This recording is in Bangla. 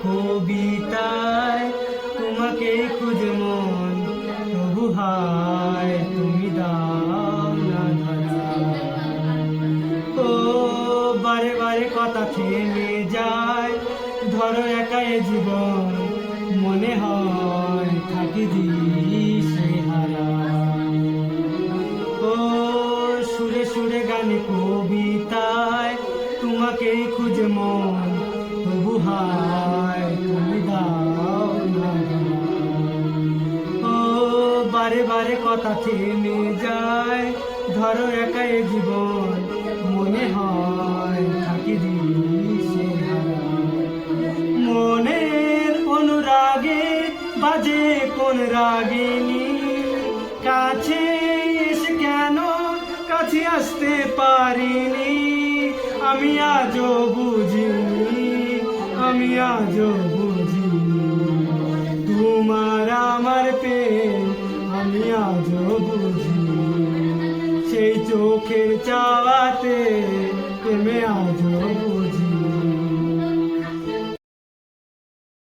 কবিতায় তোমাকে খুঁজে মন, তবু হায় তুমি দাও না ধরা। ও বারে বারে কথা থেমে যায়, ধরো একা এ জীবন, মনে হয় থাকি দিশে হারা। ও সুরে সুরে গানে কবিতায় তোমাকেই খুঁজে মন, তবু হায় তুমি দাও না ধরা। ও বারে বারে কথা থেমে যায়, ধরো একা এ জীবন, মনে হয় থাকি দিশে হারা। মনের অনুরাগে বাজে কোন রাগিনী, কাছে এসে কেন কাছে আসতে পারিনি। আমি আজও বুঝিনি, আমি আজও বুঝিনি তোমার আমার প্রেম, আমি আজও বুঝিনি। সেই চোখের চাওয়াতে প্রেমে আজও বুঝিনি।